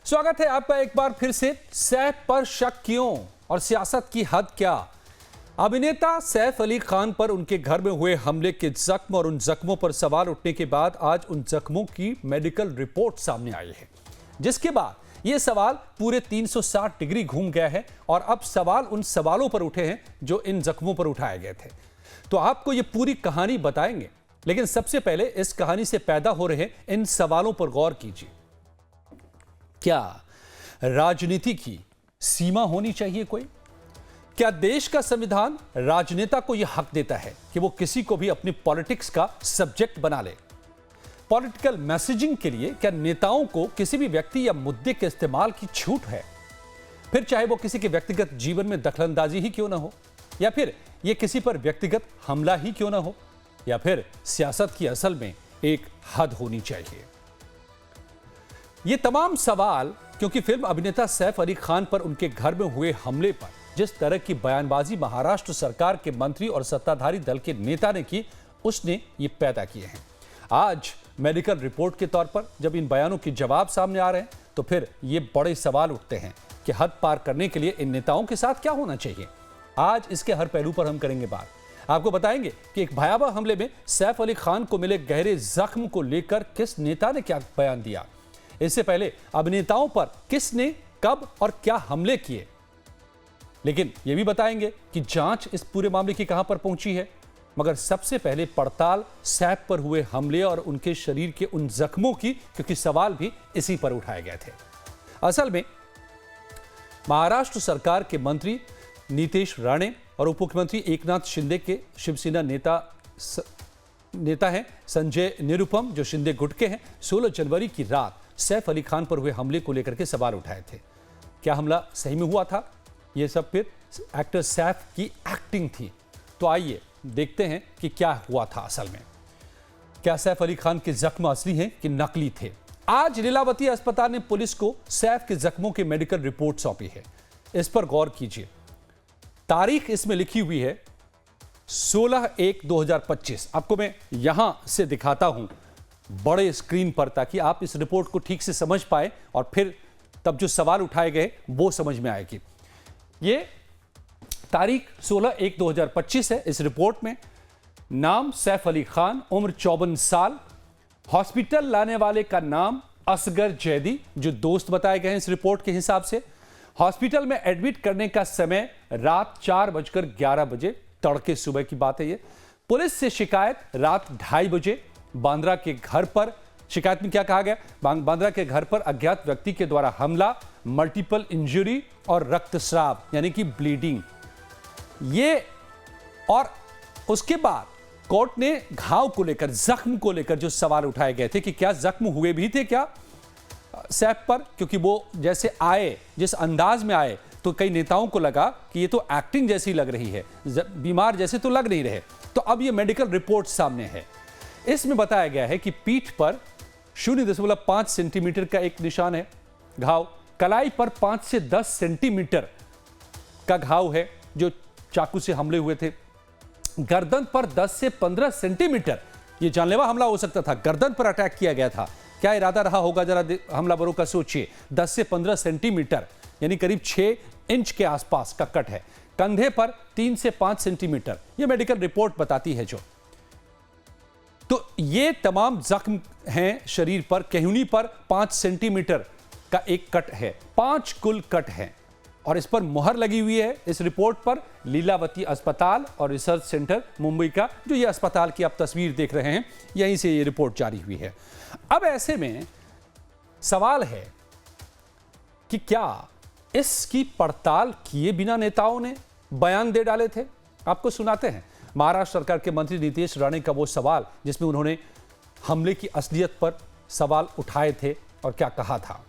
स्वागत है आपका एक बार फिर से। सैफ पर शक क्यों और सियासत की हद क्या? अभिनेता सैफ अली खान पर उनके घर में हुए हमले के जख्म और उन जख्मों पर सवाल उठने के बाद आज उन जख्मों की मेडिकल रिपोर्ट सामने आई है, जिसके बाद यह सवाल पूरे 360 डिग्री घूम गया है और अब सवाल उन सवालों पर उठे हैं जो इन जख्मों पर उठाए गए थे। तो आपको यह पूरी कहानी बताएंगे, लेकिन सबसे पहले इस कहानी से पैदा हो रहे इन सवालों पर गौर कीजिए। क्या राजनीति की सीमा होनी चाहिए कोई? क्या देश का संविधान राजनेता को यह हक देता है कि वो किसी को भी अपनी पॉलिटिक्स का सब्जेक्ट बना ले? पॉलिटिकल मैसेजिंग के लिए क्या नेताओं को किसी भी व्यक्ति या मुद्दे के इस्तेमाल की छूट है? फिर चाहे वो किसी के व्यक्तिगत जीवन में दखलंदाजी ही क्यों ना हो, या फिर यह किसी पर व्यक्तिगत हमला ही क्यों ना हो, या फिर सियासत की असल में एक हद होनी चाहिए? ये तमाम सवाल क्योंकि फिल्म अभिनेता सैफ अली खान पर उनके घर में हुए हमले पर जिस तरह की बयानबाजी महाराष्ट्र सरकार के मंत्री और सत्ताधारी दल के नेता ने की, उसने ये पैदा किए हैं। आज मेडिकल रिपोर्ट के तौर पर जब इन बयानों के जवाब सामने आ रहे हैं, तो फिर ये बड़े सवाल उठते हैं कि हद पार करने के लिए इन नेताओं के साथ क्या होना चाहिए। आज इसके हर पहलू पर हम करेंगे बात। आपको बताएंगे कि एक भयावह हमले में सैफ अली खान को मिले गहरे जख्म को लेकर किस नेता ने क्या बयान दिया। इससे पहले अभिनेताओं पर किसने, कब और क्या हमले किए, लेकिन यह भी बताएंगे कि जांच इस पूरे मामले की कहां पर पहुंची है। मगर सबसे पहले पड़ताल सैफ पर हुए हमले और उनके शरीर के उन जख्मों की, क्योंकि सवाल भी इसी पर उठाए गए थे। असल में महाराष्ट्र सरकार के मंत्री नीतेश राणे और उप मुख्यमंत्री एकनाथ शिंदे के शिवसेना नेता हैं संजय निरुपम, जो शिंदे गुट के हैं, 16 जनवरी की रात सैफ अली खान पर हुए हमले को लेकर के सवाल उठाए थे। क्या हमला सही में हुआ था? यह सब फिर एक्टर सैफ की एक्टिंग थी। तो आइए देखते हैं कि क्या हुआ था असल में। क्या सैफ अली खान के जख्म असली हैं कि नकली थे? आज लीलावती अस्पताल ने पुलिस को सैफ के जख्मों की मेडिकल रिपोर्ट सौंपी है। इस पर गौर कीजिए। तारीख इसमें लिखी हुई है 16/1/2025। आपको मैं यहां से दिखाता हूं बड़े स्क्रीन पर, ताकि आप इस रिपोर्ट को ठीक से समझ पाए और फिर तब जो सवाल उठाए गए वो समझ में आएगी। ये तारीख 16/1/2025 है। इस रिपोर्ट में नाम सैफ अली खान, उम्र 54 साल, हॉस्पिटल लाने वाले का नाम असगर जैदी, जो दोस्त बताए गए हैं इस रिपोर्ट के हिसाब से। हॉस्पिटल में एडमिट करने का समय रात 4:11 बजे, तड़के सुबह की बात है ये। पुलिस से शिकायत रात 2:30 बजे बांद्रा के घर पर। शिकायत में क्या कहा गया? बांद्रा के घर पर अज्ञात व्यक्ति के द्वारा हमला, मल्टीपल इंजरी और रक्तस्राव यानी कि ब्लीडिंग। ये और उसके बाद कोर्ट ने घाव को लेकर, जख्म को लेकर जो सवाल उठाए गए थे कि क्या जख्म हुए भी थे क्या सैफ पर, क्योंकि वो जैसे आए, जिस अंदाज में आए, तो कई नेताओं को लगा कि ये तो एक्टिंग जैसी लग रही है, बीमार जैसे तो लग नहीं रहे। तो अब ये मेडिकल रिपोर्ट सामने है। इसमें बताया गया है कि पीठ पर 0.5 सेंटीमीटर का एक निशान है घाव, कलाई पर 5 से 10 सेंटीमीटर का घाव है जो चाकू से हमले हुए थे, गर्दन पर 10 से 15 सेंटीमीटर, ये जानलेवा हमला हो सकता था, गर्दन पर अटैक किया गया था। क्या इरादा रहा होगा जरा हमलावरों का सोचिए। 10 से 15 सेंटीमीटर यानी करीब 6 इंच के आसपास का कट है। कंधे पर 3 से 5 सेंटीमीटर, यह मेडिकल रिपोर्ट बताती है जो। तो ये तमाम जख्म हैं शरीर पर। केहूनी पर 5 सेंटीमीटर का एक कट है, 5 कुल कट हैं और इस पर मुहर लगी हुई है इस रिपोर्ट पर लीलावती अस्पताल और रिसर्च सेंटर मुंबई का, जो ये अस्पताल की आप तस्वीर देख रहे हैं, यहीं से ये रिपोर्ट जारी हुई है। अब ऐसे में सवाल है कि क्या इसकी पड़ताल किए बिना नेताओं ने बयान दे डाले थे? आपको सुनाते हैं महाराष्ट्र सरकार के मंत्री नीतेश राणे का वो सवाल जिसमें उन्होंने हमले की असलियत पर सवाल उठाए थे और क्या कहा था।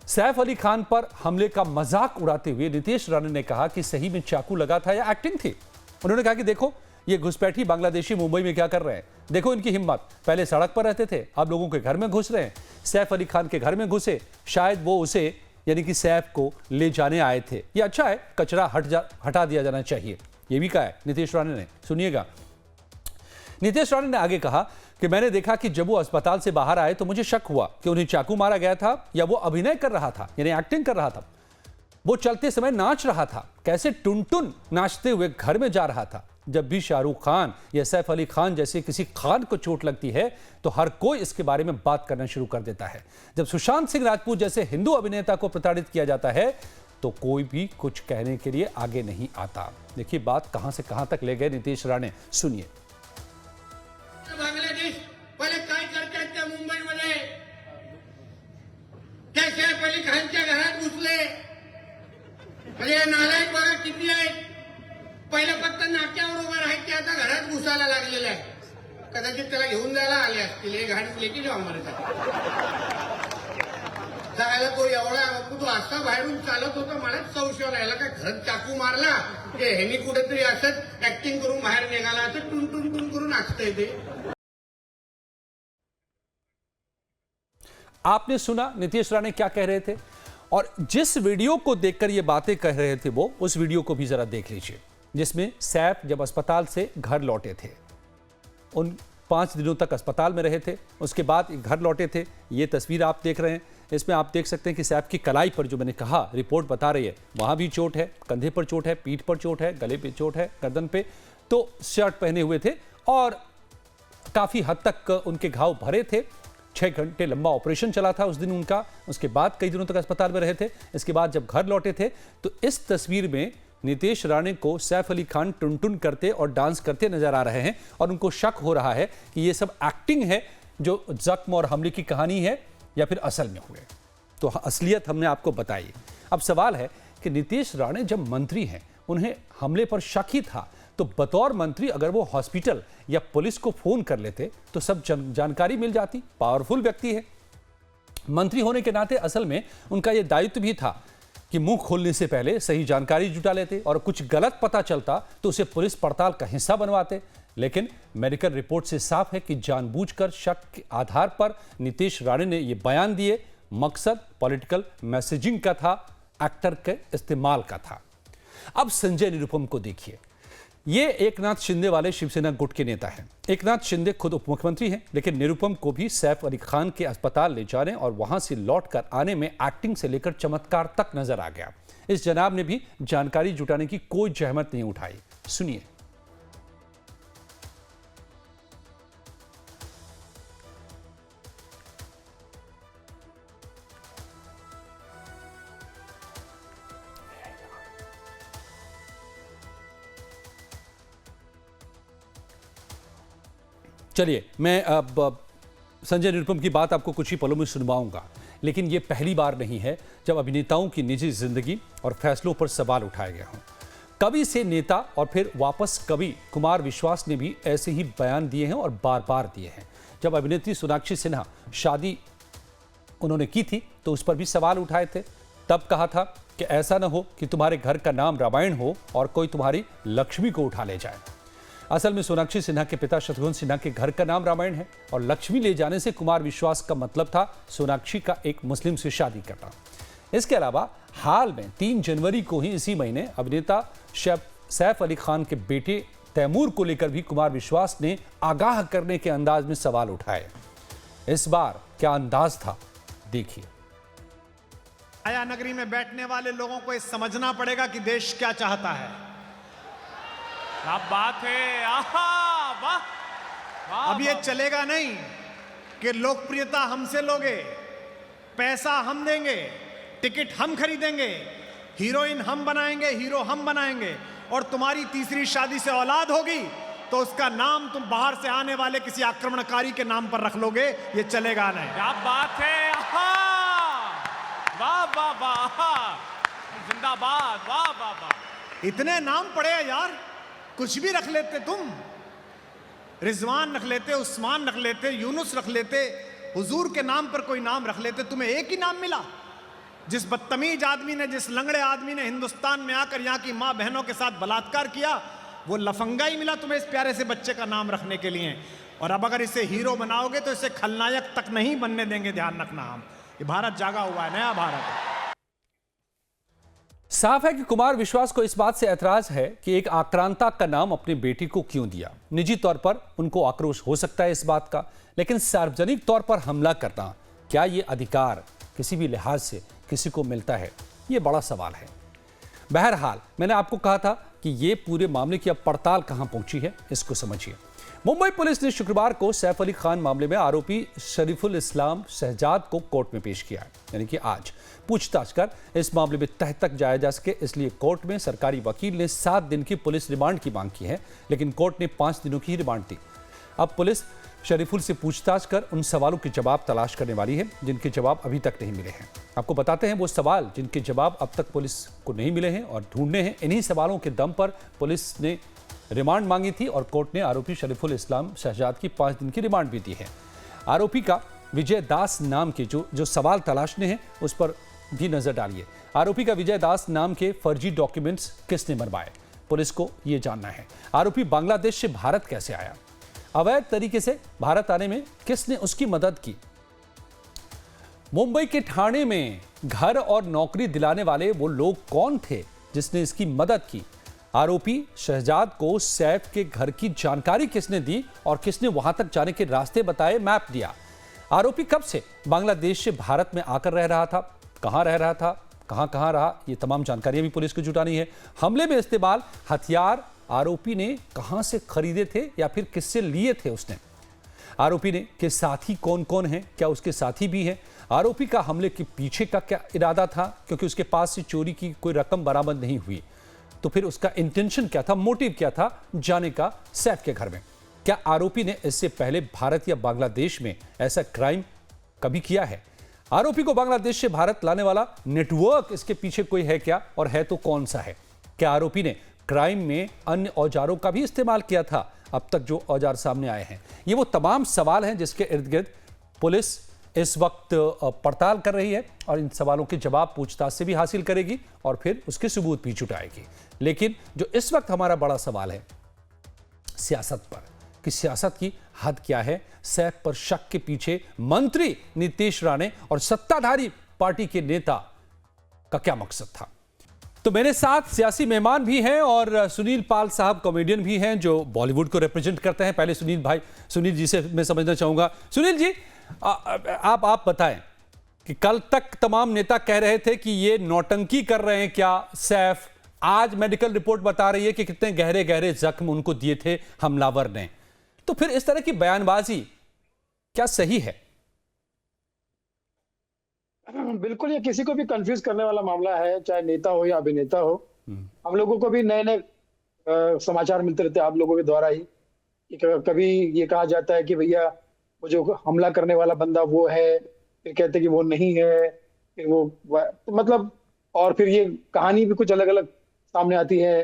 सैफ अली खान पर हमले का मजाक उड़ाते हुए नीतेश राणे ने कहा कि सही में चाकू लगा था या एक्टिंग थी। उन्होंने कहा कि देखो ये घुसपैठी बांग्लादेशी मुंबई में क्या कर रहे हैं, देखो इनकी हिम्मत, पहले सड़क पर रहते थे, अब लोगों के घर में घुस रहे हैं। सैफ अली खान के घर में घुसे, शायद वो उसे यानी कि सैफ को ले जाने आए थे। ये अच्छा है, कचरा हटा दिया जाना चाहिए, ये भी कहा है नीतेश राणे ने। सुनिएगा, नीतेश राणे ने आगे कहा, कि मैंने देखा कि जब वो अस्पताल से बाहर आए तो मुझे शक हुआ कि उन्हें चाकू मारा गया था या वो अभिनय कर रहा था, यानी एक्टिंग कर रहा था। वो चलते समय नाच रहा था, कैसे टुनटुन नाचते हुए घर में जा रहा था। जब भी शाहरुख खान या सैफ अली खान जैसे किसी खान को चोट लगती है तो हर कोई इसके बारे में बात करना शुरू कर देता है। जब सुशांत सिंह राजपूत जैसे हिंदू अभिनेता को प्रताड़ित किया जाता है तो कोई भी कुछ कहने के लिए आगे नहीं आता। देखिए बात कहां से कहां तक ले गए नीतीश राणे, सुनिए। बांग्लादेश पहिले काय करतात त्या मुंबईमध्ये, त्या सैफ अली खानच्या घरात घुसले। म्हणजे नालायक बघा किती आहेत, पहिले फक्त नाक्यावर उभा राहायचे, आता घरात घुसायला लागलेले आहे। कदाचित त्याला घेऊन जायला आले असतील, हे गाडी लेकी जाऊ मारतात जायला। तो एवढा तू असा बाहेरून चालत होता, मलाच संशय राहिला काय घरात चाकू मारला की ह्यांनी कुठेतरी असंच ऍक्टिंग करून बाहेर निघाला, असं टुन टुन टुन करून नाचतंय ते। आपने सुना नीतीश राणे क्या कह रहे थे, और जिस वीडियो को देखकर ये बातें कह रहे थे वो उस वीडियो को भी जरा देख लीजिए, जिसमें सैफ जब अस्पताल से घर लौटे थे। उन 5 दिनों तक अस्पताल में रहे थे, उसके बाद घर लौटे थे। ये तस्वीर आप देख रहे हैं, इसमें आप देख सकते हैं कि सैफ की कलाई पर, जो मैंने कहा रिपोर्ट बता रही है, वहां भी चोट है, कंधे पर चोट है, पीठ पर चोट है, गले पे चोट है, गर्दन पे। तो शर्ट पहने हुए थे और काफी हद तक उनके घाव भरे थे। 6 घंटे लंबा ऑपरेशन चला था उस दिन उनका, उसके बाद कई दिनों तक अस्पताल में रहे थे। इसके बाद जब घर लौटे थे तो इस तस्वीर में नीतीश राणे को सैफ अली खान टुनटुन करते और डांस करते नजर आ रहे हैं, और उनको शक हो रहा है कि ये सब एक्टिंग है, जो जख्म और हमले की कहानी है, या फिर असल में हुए। तो असलियत हमने आपको बताई। अब सवाल है कि नीतीश राणे जब मंत्री हैं, उन्हें हमले पर शक ही था, तो बतौर मंत्री अगर वो हॉस्पिटल या पुलिस को फोन कर लेते तो सब जानकारी मिल जाती। पावरफुल व्यक्ति है, मंत्री होने के नाते असल में उनका यह दायित्व भी था कि मुंह खोलने से पहले सही जानकारी जुटा लेते, और कुछ गलत पता चलता तो उसे पुलिस पड़ताल का हिस्सा बनवाते। लेकिन मेडिकल रिपोर्ट से साफ है कि जानबूझकर शक के आधार पर नीतीश राणे ने यह बयान दिए। मकसद पॉलिटिकल मैसेजिंग का था, एक्टर के इस्तेमाल का था। अब संजय निरुपम को देखिए। ये एकनाथ शिंदे वाले शिवसेना गुट के नेता हैं। एकनाथ शिंदे खुद उप मुख्यमंत्री हैं, लेकिन निरुपम को भी सैफ अली खान के अस्पताल ले जाने और वहां से लौटकर आने में एक्टिंग से लेकर चमत्कार तक नजर आ गया। इस जनाब ने भी जानकारी जुटाने की कोई जहमत नहीं उठाई। सुनिए। चलिए, मैं अब संजय निरुपम की बात आपको कुछ ही पलों में सुनवाऊंगा, लेकिन यह पहली बार नहीं है जब अभिनेताओं की निजी जिंदगी और फैसलों पर सवाल उठाए गए हों। कवि से नेता और फिर वापस कवि कुमार विश्वास ने भी ऐसे ही बयान दिए हैं और बार बार दिए हैं। जब अभिनेत्री सोनाक्षी सिन्हा शादी उन्होंने की थी तो उस पर भी सवाल उठाए थे। तब कहा था कि ऐसा ना हो कि तुम्हारे घर का नाम रामायण हो और कोई तुम्हारी लक्ष्मी को उठा ले जाए। असल में सोनाक्षी सिन्हा के पिता शत्रुघ्न सिन्हा के घर का नाम रामायण है, और लक्ष्मी ले जाने से कुमार विश्वास का मतलब था सोनाक्षी का एक मुस्लिम से शादी करना। इसके अलावा हाल में 3 जनवरी को ही इसी महीने अभिनेता सैफ अली खान के बेटे तैमूर को लेकर भी कुमार विश्वास ने आगाह करने के अंदाज में सवाल उठाए। इस बार क्या अंदाज था, देखिए। आया नगरी में बैठने वाले लोगों को ये समझना पड़ेगा कि देश क्या चाहता है। क्या बात है, आहा, वाह। अब ये चलेगा नहीं कि लोकप्रियता हमसे लोगे, पैसा हम देंगे, टिकट हम खरीदेंगे, हीरोइन हम बनाएंगे, हीरो हम बनाएंगे, और तुम्हारी तीसरी शादी से औलाद होगी तो उसका नाम तुम बाहर से आने वाले किसी आक्रमणकारी के नाम पर रख लोगे। ये चलेगा नहीं। क्या बात है, आहा, वाह वाह वाह, जिंदाबाद, वाह वाह वाह। इतने नाम पड़े हैं यार, कुछ भी रख लेते तुम। रिजवान रख लेते, उस्मान रख लेते, यूनुस रख लेते, हुजूर के नाम पर कोई नाम रख लेते। तुम्हें एक ही नाम मिला। जिस बदतमीज आदमी ने, जिस लंगड़े आदमी ने हिंदुस्तान में आकर यहाँ की माँ बहनों के साथ बलात्कार किया, वो लफंगा ही मिला तुम्हें इस प्यारे से बच्चे का नाम रखने के लिए। और अब अगर इसे हीरो बनाओगे तो इसे खलनायक तक नहीं बनने देंगे, ध्यान रखना। हम ये भारत जागा हुआ है, नया भारत है। साफ है कि कुमार विश्वास को इस बात से ऐतराज है कि एक आक्रांता का नाम अपनी बेटी को क्यों दिया। निजी तौर पर उनको आक्रोश हो सकता है इस बात का, लेकिन सार्वजनिक तौर पर हमला करना, क्या ये अधिकार किसी भी लिहाज से किसी को मिलता है, ये बड़ा सवाल है। बहरहाल मैंने आपको कहा था कि ये पूरे मामले की अब पड़ताल कहां पहुंची है, इसको समझिए। मुंबई पुलिस ने शुक्रवार को सैफ अली खान मामले में आरोपी शरीफुल इस्लाम शहजाद को कोर्ट में पेश किया है, यानी कि आज पूछताछ कर इस मामले में तह तक जाया जा सके, इसलिए कोर्ट में सरकारी वकील ने 7 दिन की पुलिस रिमांड की मांग की है, लेकिन कोर्ट ने 5 दिनों की ही रिमांड दी। अब पुलिस शरीफुल से पूछताछ कर उन सवालों के जवाब तलाश करने वाली है जिनके जवाब अभी तक नहीं मिले हैं। आपको बताते हैं वो सवाल जिनके जवाब अब तक पुलिस को नहीं मिले हैं और ढूंढने हैं। इन्हीं सवालों के दम पर पुलिस ने रिमांड मांगी थी और कोर्ट ने आरोपी शरीफुल इस्लाम शहजाद की 5 दिन की रिमांड भी दी है। आरोपी का विजय दास नाम के जो सवाल तलाशने हैं उस पर भी नजर डालिए। आरोपी का विजय दास नाम के फर्जी डॉक्यूमेंट्स किसने बनवाए, पुलिस को यह जानना है। आरोपी बांग्लादेश से भारत कैसे आया, अवैध तरीके से भारत आने में किसने उसकी मदद की, मुंबई के ठाणे में घर और नौकरी दिलाने वाले वो लोग कौन थे जिसने इसकी मदद की, आरोपी शहजाद को सैफ के घर की जानकारी किसने दी और किसने वहां तक जाने के रास्ते बताए, मैप दिया, आरोपी कब से बांग्लादेश से भारत में आकर रह रहा था, कहां रह रहा था, कहां रहा, ये तमाम जानकारियां भी पुलिस को जुटानी है। हमले में इस्तेमाल हथियार आरोपी ने कहां से खरीदे थे या फिर किससे लिए थे उसने, आरोपी ने के साथी कौन कौन हैं, क्या उसके साथी भी हैं, आरोपी का हमले के पीछे का क्या इरादा था, क्योंकि उसके पास से चोरी की कोई रकम बरामद नहीं हुई, तो फिर उसका इंटेंशन क्या था, मोटिव क्या था जाने का सैफ के घर में, क्या आरोपी ने इससे पहले भारत या बांग्लादेश में ऐसा क्राइम कभी किया है, आरोपी को बांग्लादेश से भारत लाने वाला नेटवर्क इसके पीछे कोई है क्या और है तो कौन सा है, क्या आरोपी ने क्राइम में अन्य औजारों का भी इस्तेमाल किया था, अब तक जो औजार सामने आए हैं। ये वो तमाम सवाल हैं जिसके इर्द गिर्द पुलिस इस वक्त पड़ताल कर रही है और इन सवालों के जवाब पूछताछ से भी हासिल करेगी और फिर उसके सबूत भी जुटाएगी। लेकिन जो इस वक्त हमारा बड़ा सवाल है सियासत पर, कि सियासत की हद क्या है, सैफ पर शक के पीछे मंत्री नीतीश राणे और सत्ताधारी पार्टी के नेता का क्या मकसद था। तो मेरे साथ सियासी मेहमान भी हैं और सुनील पाल साहब कॉमेडियन भी हैं जो बॉलीवुड को रिप्रेजेंट करते हैं। पहले सुनील जी से मैं समझना चाहूंगा। सुनील जी, आप बताएं कि कल तक तमाम नेता कह रहे थे कि ये नौटंकी कर रहे हैं क्या सैफ, आज मेडिकल रिपोर्ट बता रही है कि कितने गहरे गहरे जख्म उनको दिए थे हमलावर ने, तो फिर इस तरह की बयानबाजी क्या सही है? बिल्कुल, ये किसी को भी कंफ्यूज करने वाला मामला है, चाहे नेता हो या अभिनेता हो। हम लोगों को भी नए नए समाचार मिलते रहते हैं आप लोगों के द्वारा ही। कभी ये कहा जाता है कि भैया वो जो हमला करने वाला बंदा वो है, फिर कहते हैं कि वो नहीं है, फिर वो तो मतलब, और फिर ये कहानी भी कुछ अलग अलग सामने आती है।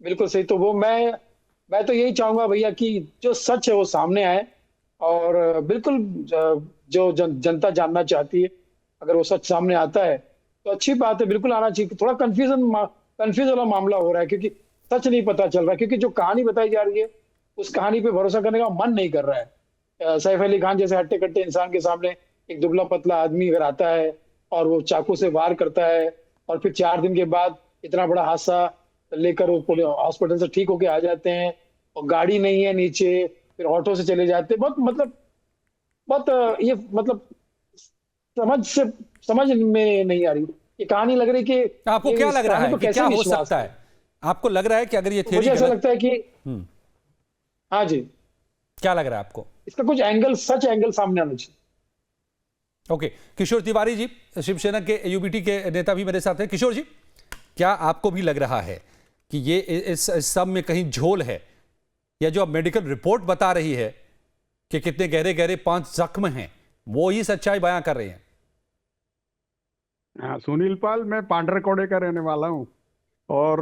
बिल्कुल सही। तो वो मैं तो यही चाहूंगा भैया कि जो सच है वो सामने आए और बिल्कुल जो जनता जानना चाहती है, अगर वो सच सामने आता है तो अच्छी बात है, बिल्कुल आना चाहिए। थोड़ा कंफ्यूज वाला मामला हो रहा है क्योंकि सच नहीं पता चल रहा है, क्योंकि जो कहानी बताई जा रही है उस कहानी पे भरोसा करने का मन नहीं कर रहा है। सैफ अली खान जैसे हट्टे कट्टे इंसान के सामने एक दुबला पतला आदमी अगर आता है और वो चाकू से वार करता है और फिर 4 दिन के बाद इतना बड़ा हादसा लेकर वो हॉस्पिटल से ठीक होके आ जाते हैं और गाड़ी नहीं है नीचे, फिर ऑटो से चले जाते हैं, बहुत ये मतलब समझ में नहीं आ रही ये कहानी। लग रही कि आपको क्या लग रहा है कि क्या हो सकता है? आपको लग रहा है कि अगर ये थ्योरी, मुझे ऐसा लगता है कि हाँ जी, क्या लग रहा है आपको? इसका कुछ एंगल, सच एंगल सामने आना चाहिए। ओके, किशोर तिवारी जी शिवसेना के यूबीटी के नेता भी मेरे साथ हैं। किशोर जी, क्या आपको भी लग रहा है कि ये इस सब में कहीं झोल है, या जो अब मेडिकल रिपोर्ट बता रही है कि कितने गहरे गहरे 5 जख्म हैं, वो ही सच्चाई बयां कर रहे हैं? हाँ सुनील पाल, मैं पांडरकौड़े का रहने वाला हूँ और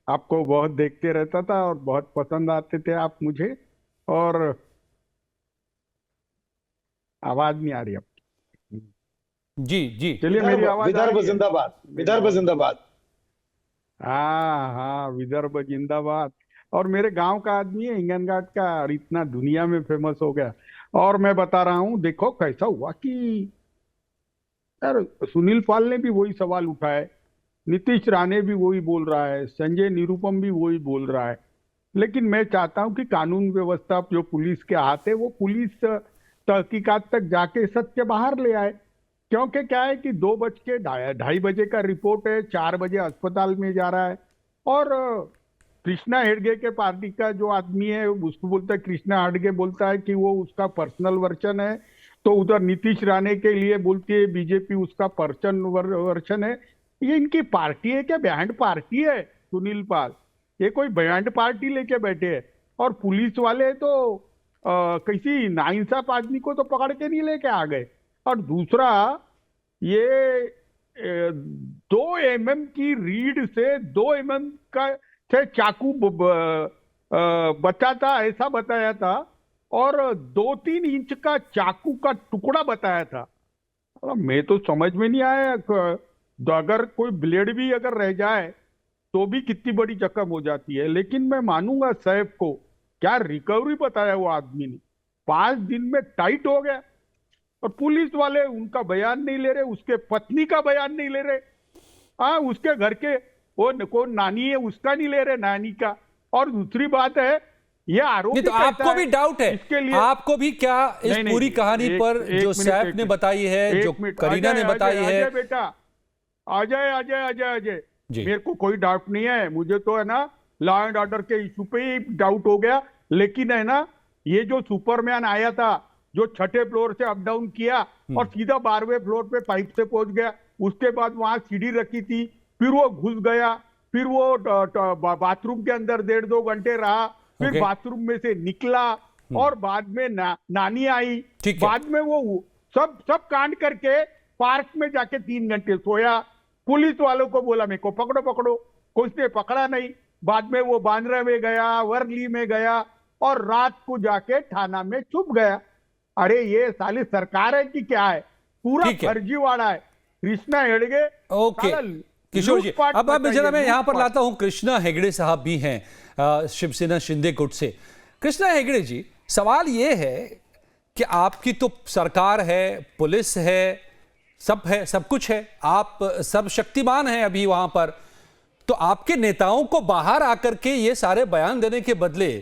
आपको बहुत देखते रहता था और बहुत पसंद आते थे आप मुझे। और आवाज नहीं आ रही अब? जी चलिए, मेरी आवाज विदर्भ जिंदाबाद, विदर्भ जिंदाबाद। हाँ, विदर्भ जिंदाबाद। और मेरे गांव का आदमी है, हिंगनघाट का, और इतना दुनिया में फेमस हो गया। और मैं बता रहा हूँ, देखो कैसा हुआ कि यार सुनील पाल ने भी वही सवाल उठाए नीतीश राणे भी वही बोल रहा है, संजय निरुपम भी वही बोल रहा है। लेकिन मैं चाहता हूं कि कानून व्यवस्था जो पुलिस के हाथ है वो पुलिस तहकीकात तक जाके सत्य बाहर ले आए। क्योंकि क्या है कि 2:02 बजे का रिपोर्ट है, 4 बजे अस्पताल में जा रहा है। और कृष्णा हेगड़े के पार्टी का जो आदमी है उसको बोलता है, कृष्णा हेगड़े बोलता है कि वो उसका पर्सनल वर्चन है, तो उधर नीतीश राणे के लिए बोलती है बीजेपी उसका पर्सनल वर्चन है। ये इनकी पार्टी है क्या, बैंड पार्टी है सुनील पाल? ये कोई बैंड पार्टी लेके बैठे हैं। और पुलिस वाले तो किसी नाइंसाफ आदमी को तो पकड़ के नहीं लेके आ गए। और दूसरा, ये 2 mm की रीड से 2 mm का से चाकू बचा था, ऐसा बताया था। और 2-3 इंच का चाकू का टुकड़ा बताया था। मैं तो समझ में नहीं आया, अगर कोई ब्लेड भी अगर रह जाए तो भी कितनी बड़ी जख्म हो जाती है। लेकिन मैं मानूंगा सैफ को, क्या रिकवरी बताया वो आदमी ने, 5 दिन में टाइट हो गया। और पुलिस वाले उनका बयान नहीं ले रहे, उसके पत्नी का बयान नहीं ले रहे, उसके घर के वो कौन नानी है उसका नहीं ले रहे, नानी का। और दूसरी बात है, ये आरोप तो आपको भी डाउट है, इसके लिए आपको भी क्या इस पूरी कहानी पर जो सैफ ने बताई है, जो करीना ने बताई है? बेटा अजय मेरे को कोई डाउट नहीं है, मुझे तो है ना लॉ एंड ऑर्डर के इशू पे ही डाउट हो गया। लेकिन है ना, ये जो सुपरमैन आया था, जो 6ठे फ्लोर से अप डाउन किया और सीधा 12वें फ्लोर पे पाइप से पहुंच गया, उसके बाद वहां सीढ़ी रखी थी, फिर वो घुस गया, फिर वो बाथरूम के अंदर 1.5-2 घंटे रहा, फिर बाथरूम में से निकला, और बाद में नानी आई, बाद में वो सब कांड करके पार्क में जाके 3 घंटे सोया। पुलिस वालों को बोला मेरे को पकड़ो, उसने पकड़ा नहीं। बाद में वो बांद्रा में गया, वर्ली में गया, और रात को जाके थाना में छुप गया। अरे ये साली सरकार है कि क्या है? पूरा फर्जीवाड़ा है। कृष्णा हेगड़े, ओके किशोर जी, अब जरा मैं यहां पर लाता हूं, कृष्णा हेगड़े साहब भी हैं शिवसेना शिंदे गुट से। कृष्णा हेगड़े जी, सवाल ये है कि आपकी तो सरकार है, पुलिस है, सब है, सब कुछ है, आप सब शक्तिमान हैं अभी वहां पर, तो आपके नेताओं को बाहर आकर के ये सारे बयान देने के बदले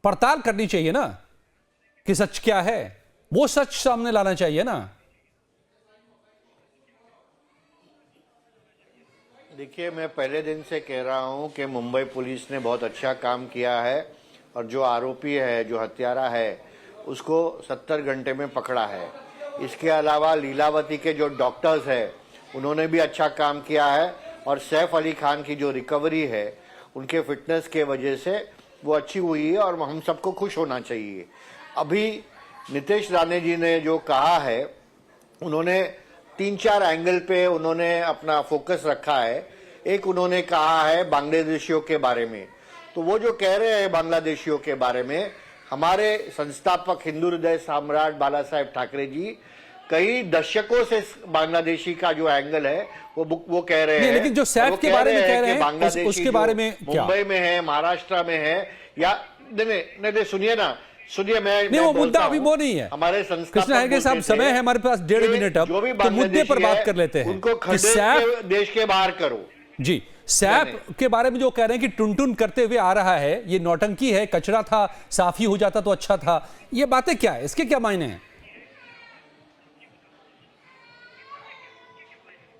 पड़ताल करनी चाहिए ना कि सच क्या है, वो सच सामने लाना चाहिए ना। देखिए, मैं पहले दिन से कह रहा हूं कि मुंबई पुलिस ने बहुत अच्छा काम किया है, और जो आरोपी है, जो हत्यारा है, उसको 70 घंटे में पकड़ा है। इसके अलावा लीलावती के जो डॉक्टर्स हैं, उन्होंने भी अच्छा काम किया है, और सैफ अली खान की जो रिकवरी है, उनके फिटनेस के वजह से वो अच्छी हुई है, और हम सबको खुश होना चाहिए। अभी नीतीश राणे जी ने जो कहा है, उन्होंने 3-4 एंगल पे उन्होंने अपना फोकस रखा है। एक उन्होंने कहा है बांग्लादेशियों के बारे में, तो वो जो कह रहे हैं बांग्लादेशियों के बारे में, हमारे संस्थापक हिंदू हृदय सम्राट बाला साहेब ठाकरे जी कई दशकों से बांग्लादेशी का जो एंगल है वो कह रहे हैं। लेकिन जो सैफ के बारे में कह रहे हैं, बांग्लादेशी उसके बारे में मुंबई में है, महाराष्ट्र में है, या नहीं, सुनिए ना, सुनिए, मैं वो मुद्दा अभी वो नहीं है। हमारे संस्थापक कृष्णा हेगड़े साहब, समय है हमारे पास 1.5 मिनट, अब तो मुद्दे पर बात कर लेते हैं। उनको खदेड़ देश के बाहर करो जी। सैफ के बारे में जो कह रहे हैं कि टुन करते हुए आ रहा है, ये नौटंकी है, कचरा था, साफ ही हो जाता तो अच्छा था, ये बातें क्या है, इसके क्या मायने हैं?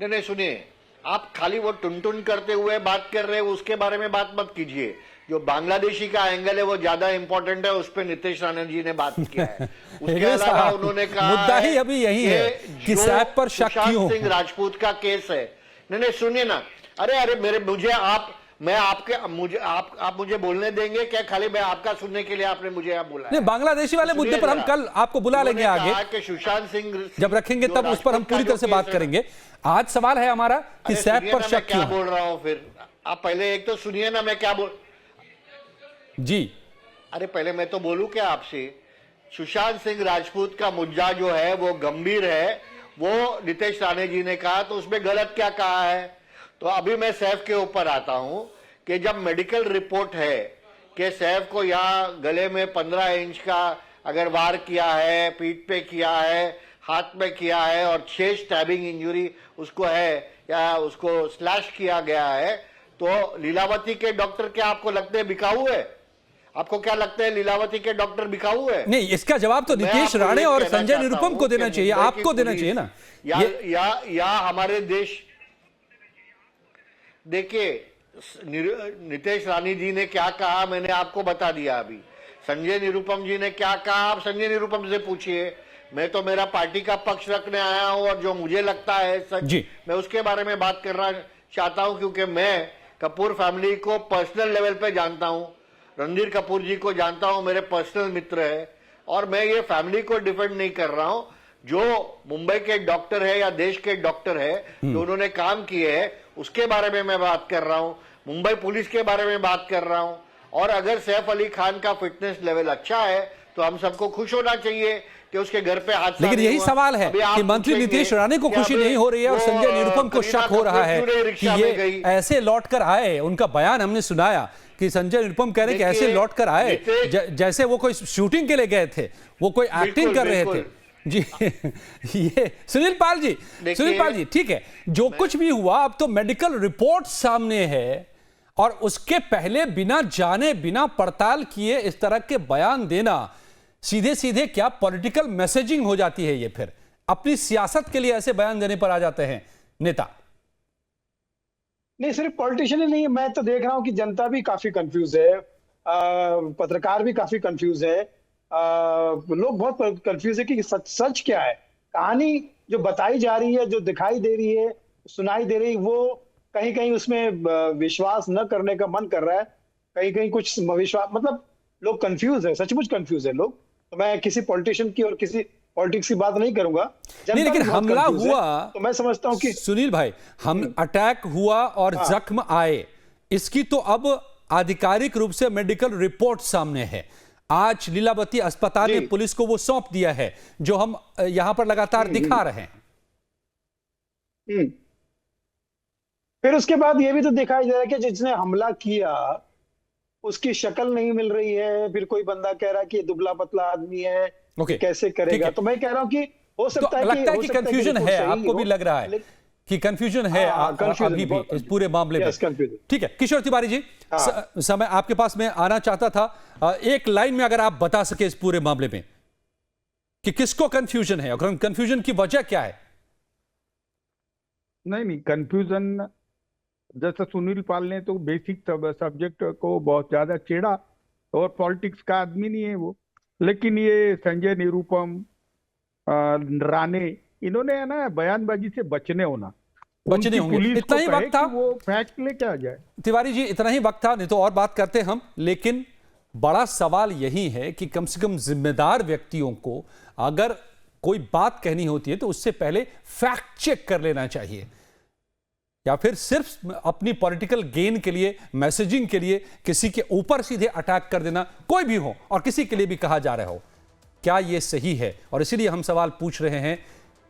नहीं, सुनिए, आप खाली वो टुन करते हुए बात कर रहे हो, उसके बारे में बात मत कीजिए। जो बांग्लादेशी का एंगल है वो ज्यादा इंपॉर्टेंट है, उस पर नीतीश राणे जी ने बात किया है। उसके अलावा उन्होंने कहा मुद्दा ही अभी यही है कि सैफ पर शक क्यों? सुशांत सिंह राजपूत का केस है। नहीं, सुनिए ना, अरे मुझे आप मुझे बोलने देंगे क्या? खाली मैं आपका सुनने के लिए आपने मुझे आप बुलाया? नहीं, बांग्लादेशी वाले मुद्दे पर हम कल आपको बुला लेंगे आगे, कि सुशांत सिंह जब रखेंगे तब उस पर हम पूरी तरह से बात करेंगे। आज सवाल है हमारा कि सैफ पर शक क्यों? क्या बोल रहा हूं फिर? आप पहले एक तो सुनिए ना, मैं क्या बोल जी। अरे पहले मैं तो बोलूं क्या आपसे? सुशांत सिंह राजपूत का मुद्दा जो है वो गंभीर है, वो नीतीश राणे जी ने कहा, तो उसमें गलत क्या कहा है? तो अभी मैं सैफ के ऊपर आता हूं कि जब मेडिकल रिपोर्ट है कि सैफ को यहाँ गले में 15 इंच का अगर वार किया है, पीठ पे किया है, हाथ में किया है और 6 स्टैबिंग इंजरी उसको है या उसको स्लैश किया गया है, तो लीलावती के डॉक्टर क्या आपको लगते हैं बिकाऊ है? आपको क्या लगता है लीलावती के डॉक्टर बिकाऊ है? नहीं, इसका जवाब तो नितेश राणे और संजय निरुपम को देना चाहिए, आपको देना चाहिए ना। या हमारे देश, देखिए नितेश राणे जी ने क्या कहा मैंने आपको बता दिया अभी, संजय निरुपम जी ने क्या कहा आप संजय निरुपम से पूछिए। मैं तो मेरा पार्टी का पक्ष रखने आया हूं और जो मुझे लगता है सच मैं उसके बारे में बात करना चाहता हूं, क्योंकि मैं कपूर फैमिली को पर्सनल लेवल पे जानता हूं, रणधीर कपूर जी को जानता हूं, मेरे पर्सनल मित्र है, और मैं ये फैमिली को डिफेंड नहीं कर रहा हूं। जो मुंबई के डॉक्टर है या देश के डॉक्टर है जो उन्होंने काम किए हैं उसके बारे में मैं बात कर रहा हूं, मुंबई पुलिस के बारे में बात कर रहा हूं। और अगर सैफ अली खान का फिटनेस लेवल अच्छा है तो हम सबको खुश होना चाहिए कि उसके घर पे हादसा। लेकिन यही सवाल है कि मंत्री नितेश राणे को खुशी नहीं हो रही है और संजय निरुपम को शक हो रहा है कि ये ऐसे लौट कर आए। उनका बयान हमने सुनाया कि संजय निरुपम कह रहे हैं कि ऐसे लौट कर आए जैसे वो कोई शूटिंग के लिए गए थे, वो कोई एक्टिंग कर रहे थे जी। ये सुनील पाल जी ठीक है, जो कुछ भी हुआ अब तो मेडिकल रिपोर्ट सामने है और उसके पहले बिना जाने बिना पड़ताल किए इस तरह के बयान देना सीधे सीधे क्या पॉलिटिकल मैसेजिंग हो जाती है। ये फिर अपनी सियासत के लिए ऐसे बयान देने पर आ जाते हैं नेता। नहीं, सिर्फ पॉलिटिशियन ही नहीं, मैं तो देख रहा हूं कि जनता भी काफी कंफ्यूज है, पत्रकार भी काफी कंफ्यूज है, लोग बहुत कंफ्यूज है कि सच क्या है। कहानी जो बताई जा रही है, जो दिखाई दे रही है, सुनाई दे रही है, वो कहीं कहीं उसमें विश्वास न करने का मन कर रहा है, कहीं कहीं कुछ विश्वास, मतलब लोग कंफ्यूज है, सचमुच कंफ्यूज है लोग। तो मैं किसी पॉलिटिशियन की और किसी पॉलिटिक्स की बात नहीं करूंगा। नहीं, लेकिन हमला हुआ तो मैं समझता हूं कि सुनील भाई, हम अटैक हुआ और जख्म आए, इसकी तो अब आधिकारिक रूप से मेडिकल रिपोर्ट सामने है। आज लीलावती अस्पताल ने पुलिस को वो सौंप दिया है जो हम यहां पर लगातार दिखा रहे हैं। फिर उसके बाद ये भी तो दिखाई दे रहा है कि जिसने हमला किया उसकी शक्ल नहीं मिल रही है, फिर कोई बंदा कह रहा है कि दुबला पतला आदमी है, कैसे करेगा। तो मैं कह रहा हूं कि हो सकता है लगता है कि कंफ्यूजन है, आपको भी लग रहा है कि कंफ्यूजन है अभी भी इस पूरे मामले में। ठीक है किशोर तिवारी जी, समय आपके पास मैं आना चाहता था, एक लाइन में अगर आप बता सके इस पूरे मामले में कि किसको कंफ्यूजन है और कंफ्यूजन की वजह क्या है। नहीं, कंफ्यूजन जैसा सुनील पाल ने तो बेसिक सब्जेक्ट को बहुत ज्यादा छेड़ा और पॉलिटिक्स का आदमी नहीं है वो, लेकिन ये संजय निरुपम राणे इन्होंने है ना बयानबाजी से बचने होंगे। इतना ही वक्त था, वो फैक्ट लेके आ जाए। तिवारी जी इतना ही वक्त था, नहीं तो और बात करते हम। लेकिन बड़ा सवाल यही है कि कम से कम जिम्मेदार व्यक्तियों को अगर कोई बात कहनी होती है तो उससे पहले फैक्ट चेक कर लेना चाहिए, या फिर सिर्फ अपनी पॉलिटिकल गेन के लिए, मैसेजिंग के लिए किसी के ऊपर सीधे अटैक कर देना, कोई भी हो और किसी के लिए भी कहा जा रहा हो, क्या यह सही है। और इसीलिए हम सवाल पूछ रहे हैं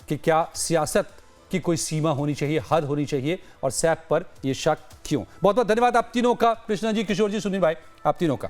कि क्या सियासत की कोई सीमा होनी चाहिए, हद होनी चाहिए, और सैफ पर यह शक क्यों। बहुत बहुत धन्यवाद आप तीनों का, कृष्णा जी, किशोर जी, सुनील भाई, आप तीनों का।